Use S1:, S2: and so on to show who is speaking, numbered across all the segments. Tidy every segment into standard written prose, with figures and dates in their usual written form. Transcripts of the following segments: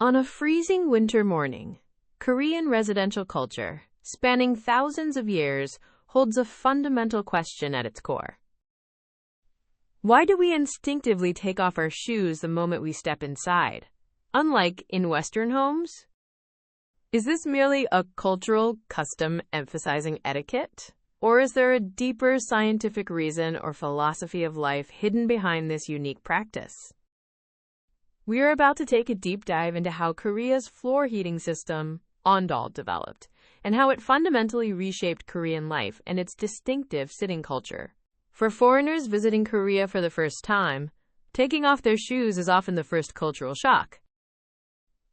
S1: On a freezing winter morning, Korean residential culture, spanning thousands of years, holds a fundamental question at its core. Why do we instinctively take off our shoes the moment we step inside, unlike in Western homes? Is this merely a cultural custom emphasizing etiquette? Or is there a deeper scientific reason or philosophy of life hidden behind this unique practice? We are about to take a deep dive into how Korea's floor heating system, Ondol, developed, and how it fundamentally reshaped Korean life and its distinctive sitting culture. For foreigners visiting Korea for the first time, taking off their shoes is often the first cultural shock.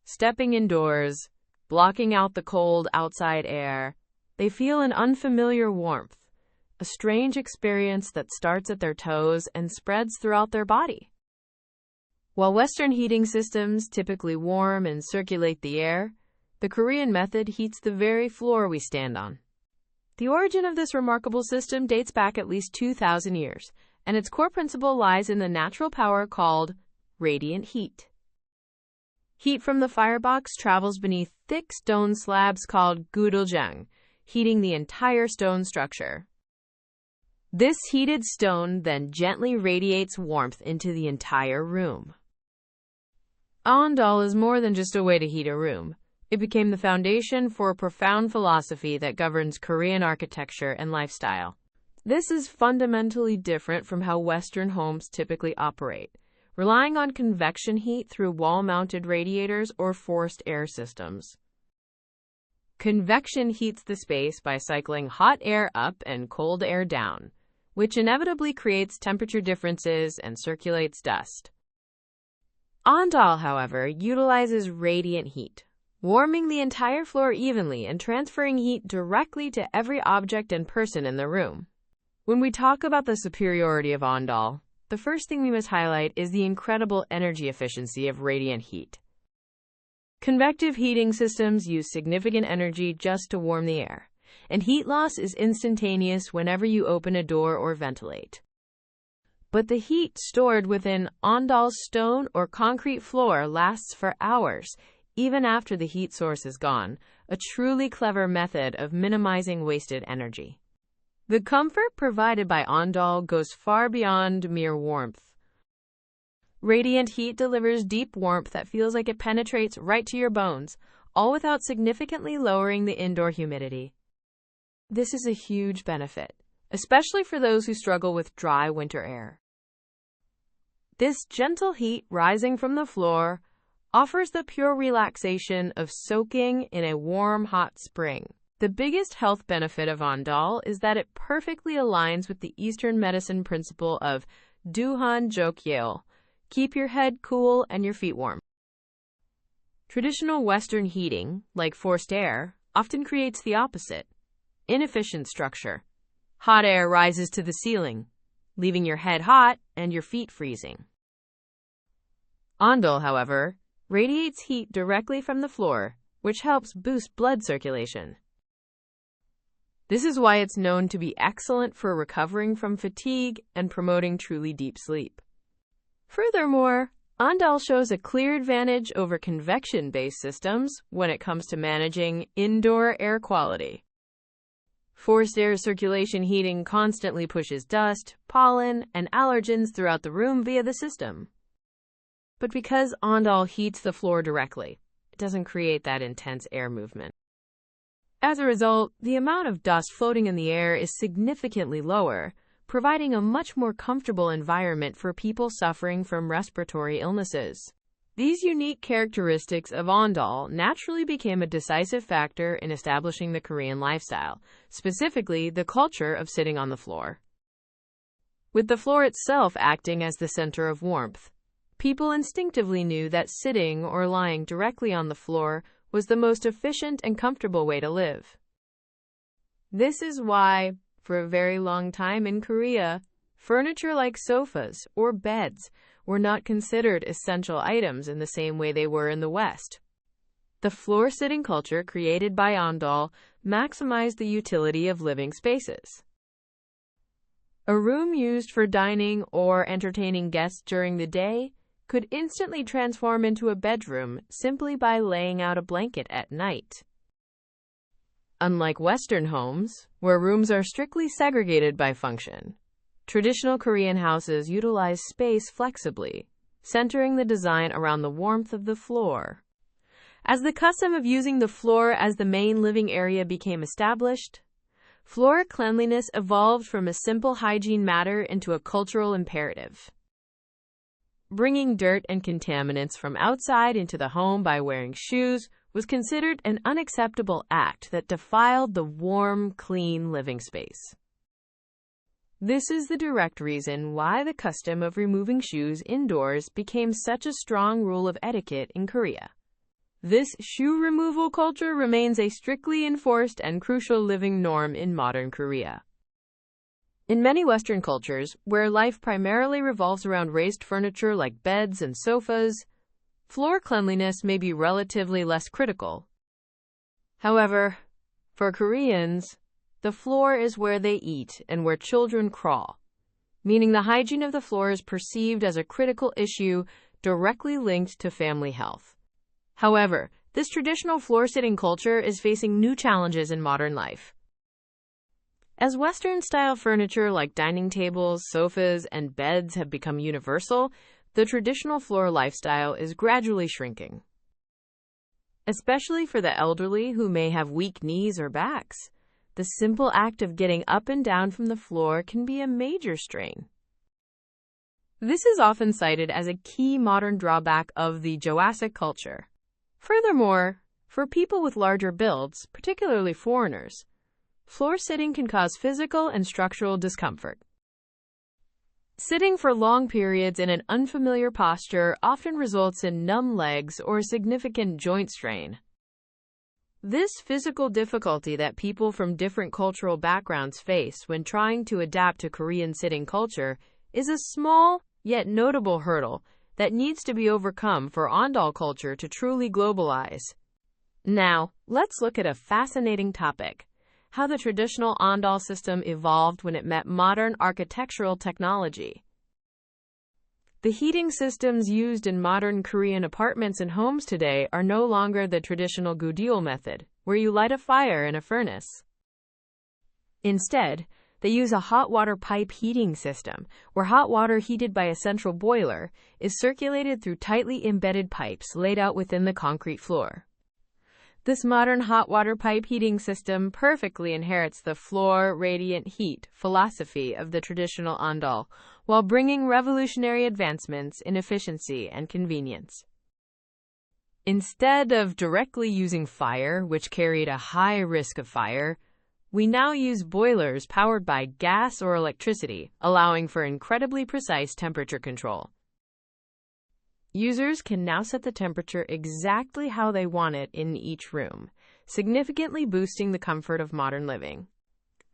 S1: Stepping indoors, blocking out the cold outside air, they feel an unfamiliar warmth, a strange experience that starts at their toes and spreads throughout their body. While Western heating systems typically warm and circulate the air, the Korean method heats the very floor we stand on. The origin of this remarkable system dates back at least 2,000 years, and its core principle lies in the natural power called radiant heat. Heat from the firebox travels beneath thick stone slabs called Gudeuljang, heating the entire stone structure. This heated stone then gently radiates warmth into the entire room. Ondol is more than just a way to heat a room. It became the foundation for a profound philosophy that governs Korean architecture and lifestyle. This is fundamentally different from how Western homes typically operate, relying on convection heat through wall-mounted radiators or forced air systems. Convection heats the space by cycling hot air up and cold air down, which inevitably creates temperature differences and circulates dust. Ondol, however, utilizes radiant heat, warming the entire floor evenly and transferring heat directly to every object and person in the room. When we talk about the superiority of Ondol, the first thing we must highlight is the incredible energy efficiency of radiant heat. Convective heating systems use significant energy just to warm the air, and heat loss is instantaneous whenever you open a door or ventilate. But the heat stored within Ondol's stone or concrete floor lasts for hours, even after the heat source is gone, a truly clever method of minimizing wasted energy. The comfort provided by Ondol goes far beyond mere warmth. Radiant heat delivers deep warmth that feels like it penetrates right to your bones, all without significantly lowering the indoor humidity. This is a huge benefit, especially for those who struggle with dry winter air. This gentle heat rising from the floor offers the pure relaxation of soaking in a warm, hot spring. The biggest health benefit of Ondol is that it perfectly aligns with the Eastern medicine principle of Han Jok Yeol. Keep your head cool and your feet warm. Traditional Western heating, like forced air, often creates the opposite: inefficient structure. Hot air rises to the ceiling, leaving your head hot and your feet freezing. Ondol, however, radiates heat directly from the floor, which helps boost blood circulation. This is why it's known to be excellent for recovering from fatigue and promoting truly deep sleep. Furthermore, Ondol shows a clear advantage over convection-based systems when it comes to managing indoor air quality. Forced air circulation heating constantly pushes dust, pollen, and allergens throughout the room via the system. But because Ondol heats the floor directly, it doesn't create that intense air movement. As a result, the amount of dust floating in the air is significantly lower, providing a much more comfortable environment for people suffering from respiratory illnesses. These unique characteristics of Ondol naturally became a decisive factor in establishing the Korean lifestyle, specifically the culture of sitting on the floor. With the floor itself acting as the center of warmth, people instinctively knew that sitting or lying directly on the floor was the most efficient and comfortable way to live. This is why, for a very long time in Korea, furniture like sofas or beds were not considered essential items in the same way they were in the West. The floor-sitting culture created by Ondol maximized the utility of living spaces. A room used for dining or entertaining guests during the day could instantly transform into a bedroom simply by laying out a blanket at night. Unlike Western homes, where rooms are strictly segregated by function, traditional Korean houses utilize space flexibly, centering the design around the warmth of the floor. As the custom of using the floor as the main living area became established, floor cleanliness evolved from a simple hygiene matter into a cultural imperative. Bringing dirt and contaminants from outside into the home by wearing shoes was considered an unacceptable act that defiled the warm, clean living space. This is the direct reason why the custom of removing shoes indoors became such a strong rule of etiquette in Korea. This shoe removal culture remains a strictly enforced and crucial living norm in modern Korea. In many Western cultures, where life primarily revolves around raised furniture like beds and sofas, floor cleanliness may be relatively less critical. However, for Koreans, the floor is where they eat and where children crawl, meaning the hygiene of the floor is perceived as a critical issue directly linked to family health. However, this traditional floor-sitting culture is facing new challenges in modern life. As Western-style furniture like dining tables, sofas, and beds have become universal, the traditional floor lifestyle is gradually shrinking. Especially for the elderly who may have weak knees or backs, the simple act of getting up and down from the floor can be a major strain. This is often cited as a key modern drawback of the Joasic culture. Furthermore, for people with larger builds, particularly foreigners, floor sitting can cause physical and structural discomfort. Sitting for long periods in an unfamiliar posture often results in numb legs or significant joint strain. This physical difficulty that people from different cultural backgrounds face when trying to adapt to Korean sitting culture is a small yet notable hurdle that needs to be overcome for Ondol culture to truly globalize. Now, let's look at a fascinating topic: how the traditional Ondol system evolved when it met modern architectural technology. The heating systems used in modern Korean apartments and homes today are no longer the traditional Gudeuljang method, where you light a fire in a furnace. Instead, they use a hot water pipe heating system, where hot water heated by a central boiler is circulated through tightly embedded pipes laid out within the concrete floor. This modern hot water pipe heating system perfectly inherits the floor radiant heat philosophy of the traditional Ondol, while bringing revolutionary advancements in efficiency and convenience. Instead of directly using fire, which carried a high risk of fire, we now use boilers powered by gas or electricity, allowing for incredibly precise temperature control. Users can now set the temperature exactly how they want it in each room, significantly boosting the comfort of modern living.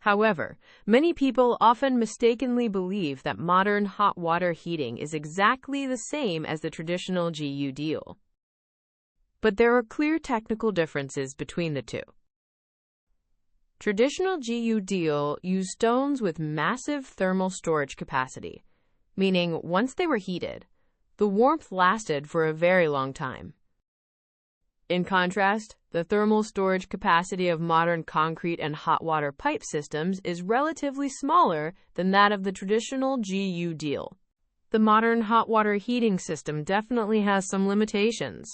S1: However, many people often mistakenly believe that modern hot water heating is exactly the same as the traditional Gudeuljang. But there are clear technical differences between the two. Traditional Gudeuljang used stones with massive thermal storage capacity, meaning once they were heated, the warmth lasted for a very long time. In contrast, the thermal storage capacity of modern concrete and hot water pipe systems is relatively smaller than that of the traditional Gudeuljang. The modern hot water heating system definitely has some limitations.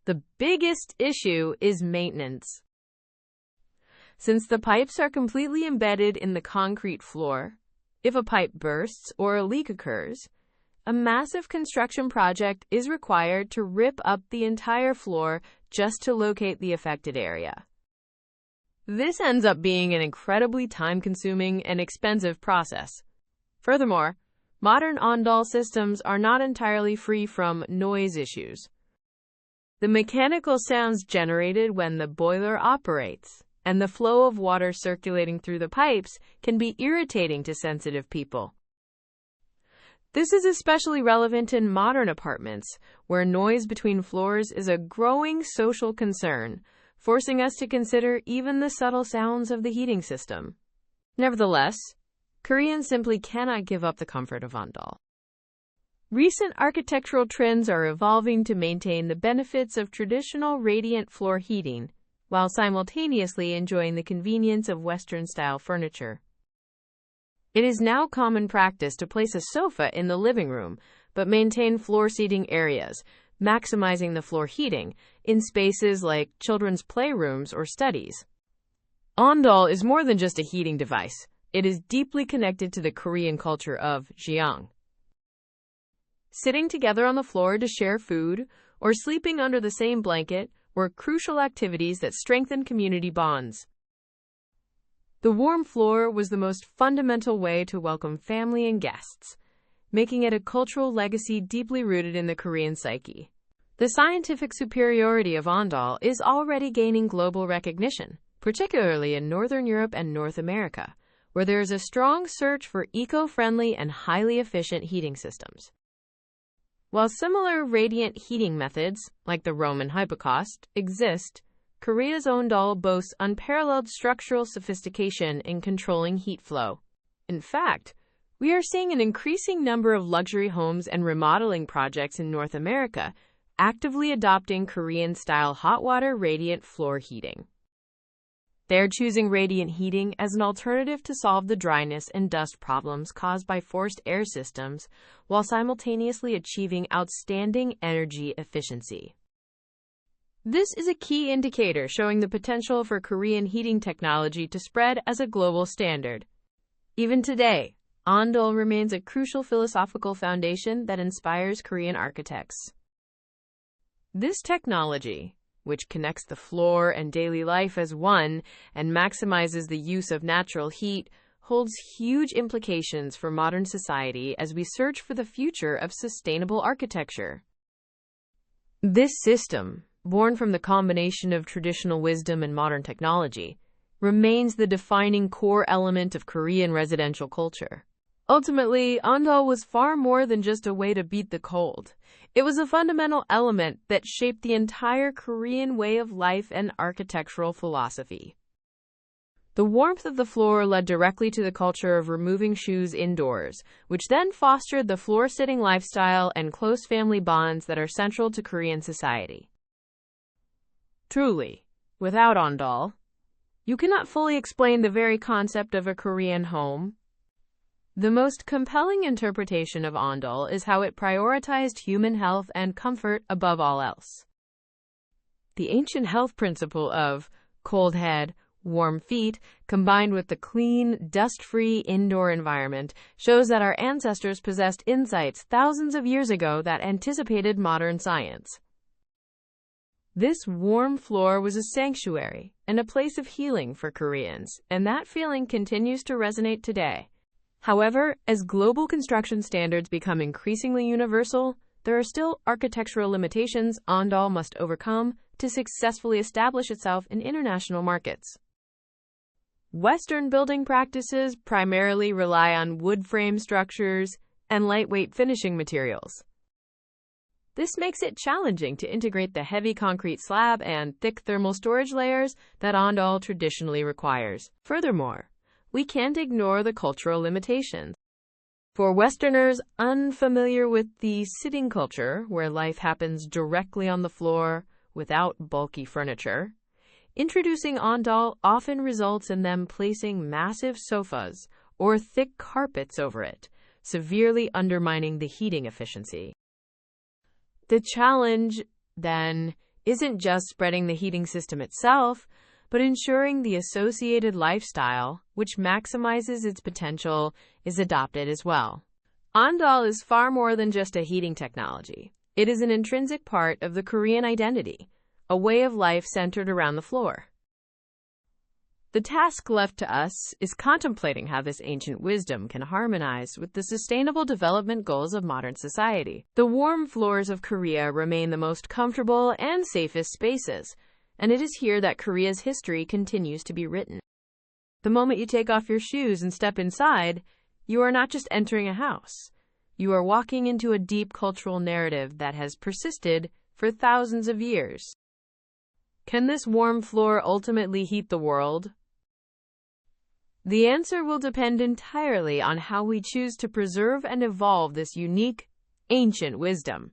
S1: The biggest issue is maintenance. Since the pipes are completely embedded in the concrete floor, if a pipe bursts or a leak occurs, a massive construction project is required to rip up the entire floor just to locate the affected area. This ends up being an incredibly time-consuming and expensive process. Furthermore, modern Ondol systems are not entirely free from noise issues. The mechanical sounds generated when the boiler operates and the flow of water circulating through the pipes can be irritating to sensitive people. This is especially relevant in modern apartments, where noise between floors is a growing social concern, forcing us to consider even the subtle sounds of the heating system. Nevertheless, Koreans simply cannot give up the comfort of Ondol. Recent architectural trends are evolving to maintain the benefits of traditional radiant floor heating, while simultaneously enjoying the convenience of Western-style furniture. It is now common practice to place a sofa in the living room, but maintain floor seating areas, maximizing the floor heating in spaces like children's playrooms or studies. Ondol is more than just a heating device. It is deeply connected to the Korean culture of Gudeuljang. Sitting together on the floor to share food or sleeping under the same blanket were crucial activities that strengthened community bonds. The warm floor was the most fundamental way to welcome family and guests, making it a cultural legacy deeply rooted in the Korean psyche. The scientific superiority of Ondol is already gaining global recognition, particularly in Northern Europe and North America, where there is a strong search for eco-friendly and highly efficient heating systems. While similar radiant heating methods, like the Roman hypocaust, exist, Korea's Ondol boasts unparalleled structural sophistication in controlling heat flow. In fact, we are seeing an increasing number of luxury homes and remodeling projects in North America actively adopting Korean-style hot water radiant floor heating. They're choosing radiant heating as an alternative to solve the dryness and dust problems caused by forced air systems, while simultaneously achieving outstanding energy efficiency. This is a key indicator showing the potential for Korean heating technology to spread as a global standard. Even today, Ondol remains a crucial philosophical foundation that inspires Korean architects. This technology, which connects the floor and daily life as one and maximizes the use of natural heat, holds huge implications for modern society as we search for the future of sustainable architecture. This system, born from the combination of traditional wisdom and modern technology, remains the defining core element of Korean residential culture. Ultimately, Ondol was far more than just a way to beat the cold. It was a fundamental element that shaped the entire Korean way of life and architectural philosophy. The warmth of the floor led directly to the culture of removing shoes indoors, which then fostered the floor-sitting lifestyle and close family bonds that are central to Korean society. Truly, without Ondol, you cannot fully explain the very concept of a Korean home. The most compelling interpretation of Ondol is how it prioritized human health and comfort above all else. The ancient health principle of cold head, warm feet, combined with the clean, dust-free indoor environment, shows that our ancestors possessed insights thousands of years ago that anticipated modern science. This warm floor was a sanctuary and a place of healing for Koreans, and that feeling continues to resonate today. However, as global construction standards become increasingly universal, there are still architectural limitations Ondol must overcome to successfully establish itself in international markets. Western building practices primarily rely on wood frame structures and lightweight finishing materials. This makes it challenging to integrate the heavy concrete slab and thick thermal storage layers that Ondol traditionally requires. Furthermore, we can't ignore the cultural limitations. For Westerners unfamiliar with the sitting culture, where life happens directly on the floor without bulky furniture, introducing Ondol often results in them placing massive sofas or thick carpets over it, severely undermining the heating efficiency. The challenge, then, isn't just spreading the heating system itself, but ensuring the associated lifestyle, which maximizes its potential, is adopted as well. Ondol is far more than just a heating technology. It is an intrinsic part of the Korean identity, a way of life centered around the floor. The task left to us is contemplating how this ancient wisdom can harmonize with the sustainable development goals of modern society. The warm floors of Korea remain the most comfortable and safest spaces, and it is here that Korea's history continues to be written. The moment you take off your shoes and step inside, you are not just entering a house. You are walking into a deep cultural narrative that has persisted for thousands of years. Can this warm floor ultimately heat the world? The answer will depend entirely on how we choose to preserve and evolve this unique, Ancient wisdom.